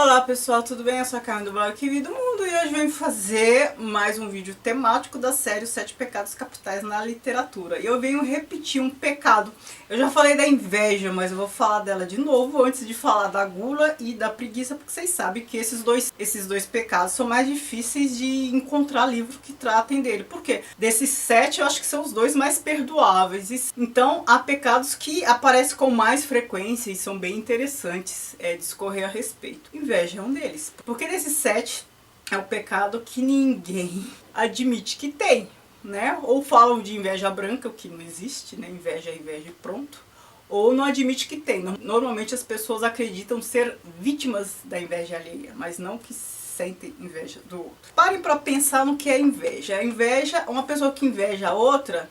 Olá pessoal, tudo bem? Eu sou a Carmen do blog Que Vida do Mundo e hoje venho fazer mais um vídeo temático da série Os 7 Pecados Capitais na Literatura. E eu venho repetir um pecado. Eu já falei da inveja, mas eu vou falar dela de novo antes de falar da gula e da preguiça, porque vocês sabem que esses dois pecados são mais difíceis de encontrar livro que tratem dele. Por quê? Desses 7 eu acho que são os dois mais perdoáveis. Então há pecados que aparecem com mais frequência e são bem interessantes discorrer a respeito. Inveja é um deles. Porque desses 7 é o pecado que ninguém admite que tem, né? Ou falam de inveja branca, o que não existe, né? Inveja é inveja e pronto. Ou não admite que tem. Normalmente as pessoas acreditam ser vítimas da inveja alheia, mas não que sentem inveja do outro. Parem para pensar no que é inveja. A inveja, uma pessoa que inveja a outra,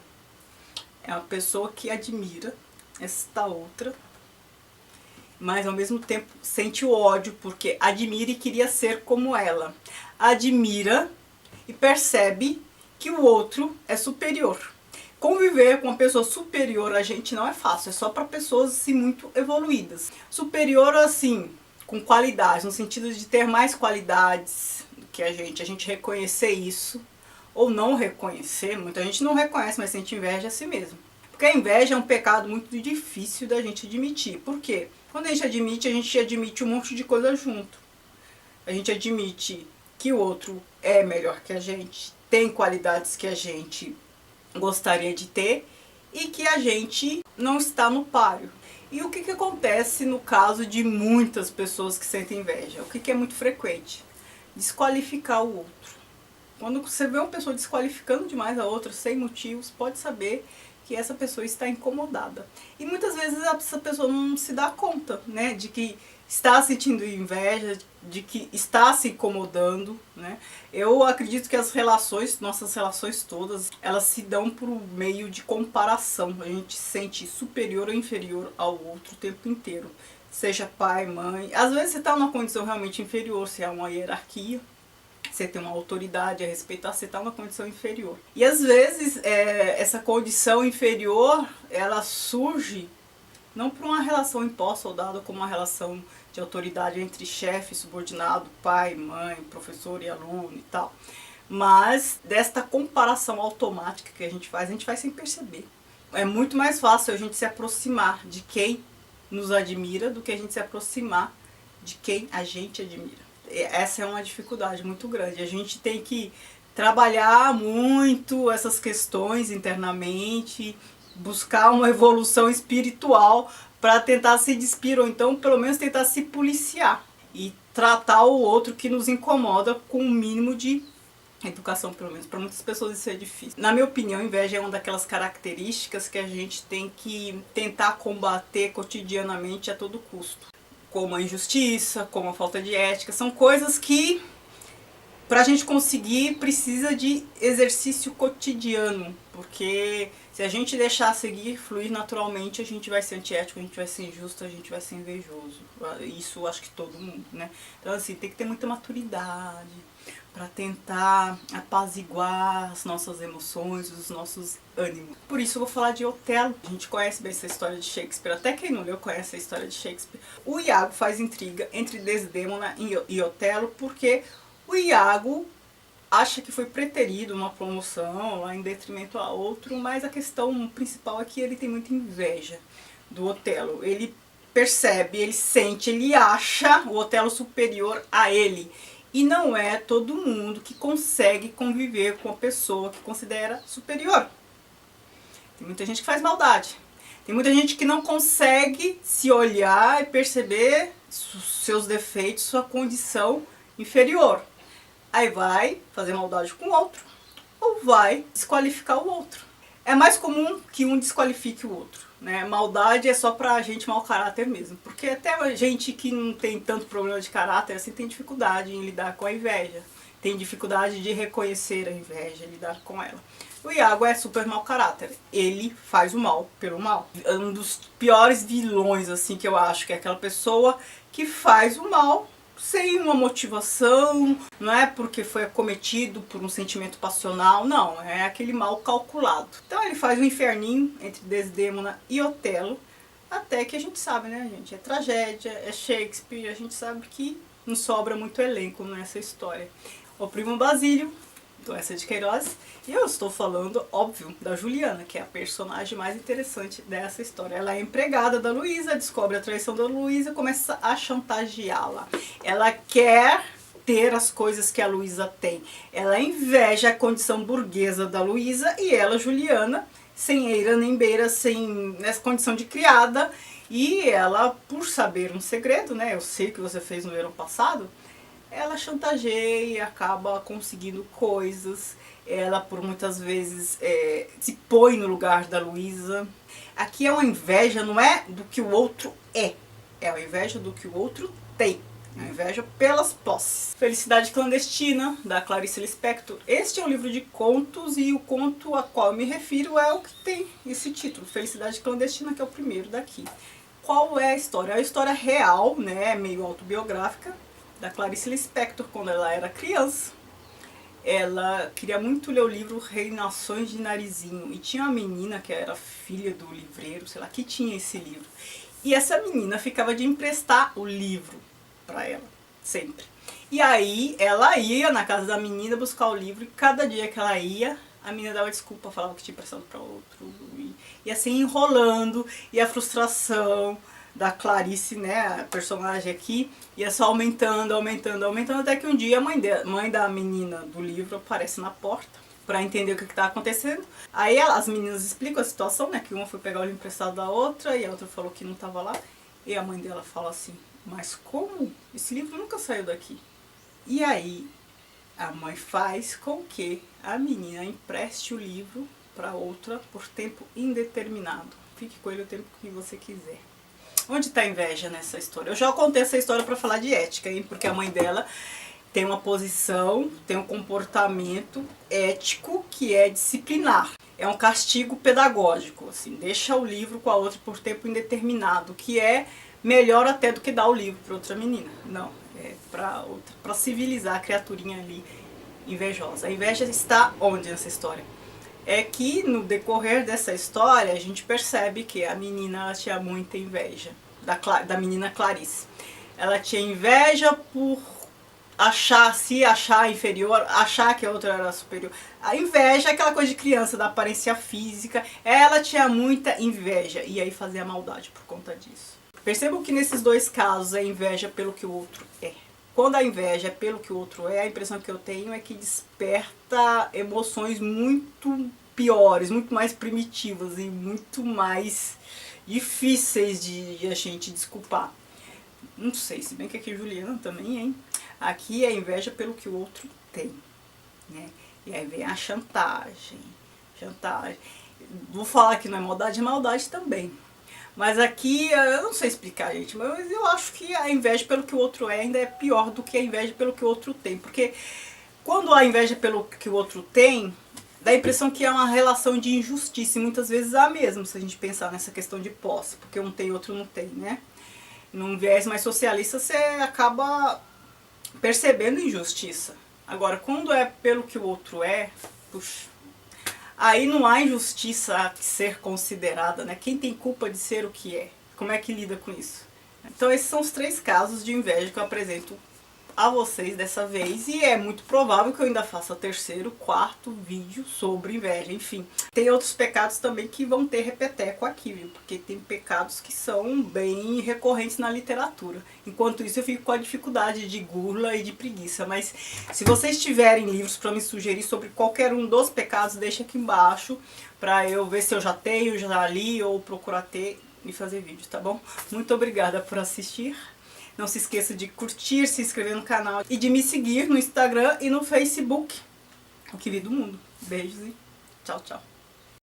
é uma pessoa que admira esta outra, mas ao mesmo tempo sente o ódio, porque admira e queria ser como ela. Admira e percebe que o outro é superior. Conviver com uma pessoa superior a gente não é fácil, é só para pessoas assim, muito evoluídas. Superior assim, com qualidades, no sentido de ter mais qualidades do que a gente reconhecer isso, ou não reconhecer. Muita gente não reconhece, mas sente inveja a si mesmo. Porque a inveja é um pecado muito difícil da gente admitir. Por quê? Quando a gente admite um monte de coisa junto. A gente admite que o outro é melhor que a gente, tem qualidades que a gente gostaria de ter e que a gente não está no páreo. E o que acontece no caso de muitas pessoas que sentem inveja? O que é muito frequente? Desqualificar o outro. Quando você vê uma pessoa desqualificando demais a outra sem motivos, pode saber que essa pessoa está incomodada. E muitas vezes essa pessoa não se dá conta, né, de que está sentindo inveja, de que está se incomodando, né? Eu acredito que as relações, nossas relações todas, elas se dão por meio de comparação. A gente se sente superior ou inferior ao outro o tempo inteiro. Seja pai, mãe. Às vezes você está numa condição realmente inferior, se há uma hierarquia. Você tem uma autoridade a respeitar, você está numa condição inferior. E às vezes essa condição inferior, ela surge não por uma relação imposta ou dada, como uma relação de autoridade entre chefe e subordinado, pai, mãe, professor e aluno e tal. Mas desta comparação automática que a gente faz sem perceber. É muito mais fácil a gente se aproximar de quem nos admira do que a gente se aproximar de quem a gente admira. Essa é uma dificuldade muito grande. A gente tem que trabalhar muito essas questões internamente, buscar uma evolução espiritual para tentar se despir, ou então pelo menos tentar se policiar e tratar o outro que nos incomoda com um mínimo de educação, pelo menos. Para muitas pessoas isso é difícil. Na minha opinião, a inveja é uma daquelas características que a gente tem que tentar combater cotidianamente a todo custo. Como a injustiça, como a falta de ética, são coisas que pra gente conseguir precisa de exercício cotidiano, porque se a gente deixar seguir, fluir naturalmente, a gente vai ser antiético, a gente vai ser injusto, a gente vai ser invejoso. Isso eu acho que todo mundo, né? Então assim, tem que ter muita maturidade para tentar apaziguar as nossas emoções, os nossos ânimos. Por isso eu vou falar de Otelo. A gente conhece bem essa história de Shakespeare, até quem não leu conhece a história de Shakespeare. O Iago faz intriga entre Desdémona e Otelo porque o Iago acha que foi preterido uma promoção lá em detrimento a outro, mas a questão principal é que ele tem muita inveja do Otelo. Ele percebe, ele sente, ele acha o Otelo superior a ele. E não é todo mundo que consegue conviver com a pessoa que considera superior. Tem muita gente que faz maldade. Tem muita gente que não consegue se olhar e perceber seus defeitos, sua condição inferior. Aí vai fazer maldade com o outro ou vai desqualificar o outro. É mais comum que um desqualifique o outro, né? Maldade é só pra gente mau caráter mesmo, porque até a gente que não tem tanto problema de caráter assim tem dificuldade em lidar com a inveja, tem dificuldade de reconhecer a inveja, lidar com ela. O Iago é super mau caráter, ele faz o mal pelo mal. Um dos piores vilões assim que eu acho que é aquela pessoa que faz o mal sem uma motivação, não é porque foi acometido por um sentimento passional, não, é aquele mal calculado. Então ele faz um inferninho entre Desdémona e Otelo, até que a gente sabe, né, gente, é tragédia, é Shakespeare, a gente sabe que não sobra muito elenco nessa história. O primo Basílio, do Eça de Queiroz, e eu estou falando, óbvio, da Juliana, que é a personagem mais interessante dessa história. Ela é empregada da Luísa, descobre a traição da Luísa e começa a chantageá-la. Ela quer ter as coisas que a Luísa tem. Ela inveja a condição burguesa da Luísa e ela, Juliana, sem eira nem beira, sem essa condição de criada, e ela, por saber um segredo, né, eu sei que você fez no verão passado, ela chantageia e acaba conseguindo coisas. Ela, por muitas vezes, se põe no lugar da Luísa. Aqui é uma inveja, não é do que o outro é uma inveja do que o outro tem. A inveja pelas posses. Felicidade Clandestina, da Clarice Lispector. Este é um livro de contos e o conto a qual eu me refiro é o que tem esse título, Felicidade Clandestina, que é o primeiro daqui. Qual é a história? É uma história real, né, meio autobiográfica, da Clarice Lispector, quando ela era criança. Ela queria muito ler o livro Reinações de Narizinho, e tinha uma menina que era filha do livreiro, sei lá, que tinha esse livro. E essa menina ficava de emprestar o livro para ela, sempre. E aí ela ia na casa da menina buscar o livro, e cada dia que ela ia, a menina dava desculpa, falava que tinha emprestado para outro, e assim enrolando, e a frustração da Clarice, né, a personagem aqui, ia só aumentando, até que um dia a mãe da menina do livro aparece na porta para entender o que está acontecendo. Aí as meninas explicam a situação, né, que uma foi pegar o livro emprestado da outra e a outra falou que não estava lá, e a mãe dela fala assim: mas como? Esse livro nunca saiu daqui. E aí a mãe faz com que a menina empreste o livro para outra por tempo indeterminado. Fique com ele o tempo que você quiser. Onde está a inveja nessa história? Eu já contei essa história para falar de ética, hein? Porque a mãe dela tem uma posição, tem um comportamento ético que é disciplinar. É um castigo pedagógico, assim, deixa o livro com a outra por tempo indeterminado, que é melhor até do que dar o livro para outra menina. Não, é para civilizar a criaturinha ali invejosa. A inveja está onde nessa história? É que no decorrer dessa história a gente percebe que a menina ela tinha muita inveja da menina Clarice. Ela tinha inveja por se achar inferior, achar que a outra era superior. A inveja é aquela coisa de criança, da aparência física. Ela tinha muita inveja e aí fazia maldade por conta disso. Percebam que nesses dois casos a inveja pelo que o outro é. Quando a inveja é pelo que o outro é, a impressão que eu tenho é que desperta emoções muito piores, muito mais primitivas e muito mais difíceis de a gente desculpar. Não sei, se bem que aqui Juliana também, hein? Aqui é inveja pelo que o outro tem, né? E aí vem a chantagem. Vou falar que não é maldade também. Mas aqui, eu não sei explicar, gente, mas eu acho que a inveja pelo que o outro é ainda é pior do que a inveja pelo que o outro tem. Porque quando a inveja pelo que o outro tem, dá a impressão que é uma relação de injustiça, e muitas vezes há mesmo, se a gente pensar nessa questão de posse, porque um tem e outro não tem, né? Num viés mais socialista, você acaba percebendo injustiça. Agora, quando é pelo que o outro é, puxa, aí não há injustiça a ser considerada, né? Quem tem culpa de ser o que é? Como é que lida com isso? Então esses são os 3 casos de inveja que eu apresento a vocês dessa vez, e é muito provável que eu ainda faça 3º, 4º vídeo sobre inveja, enfim. Tem outros pecados também que vão ter repeteco aqui, viu? Porque tem pecados que são bem recorrentes na literatura. Enquanto isso eu fico com a dificuldade de gula e de preguiça, mas se vocês tiverem livros para me sugerir sobre qualquer um dos pecados, deixa aqui embaixo para eu ver se eu já tenho, já li ou procurar ter e fazer vídeo, tá bom? Muito obrigada por assistir. Não se esqueça de curtir, se inscrever no canal e de me seguir no Instagram e no Facebook. O que vi do mundo. Beijos e tchau, tchau.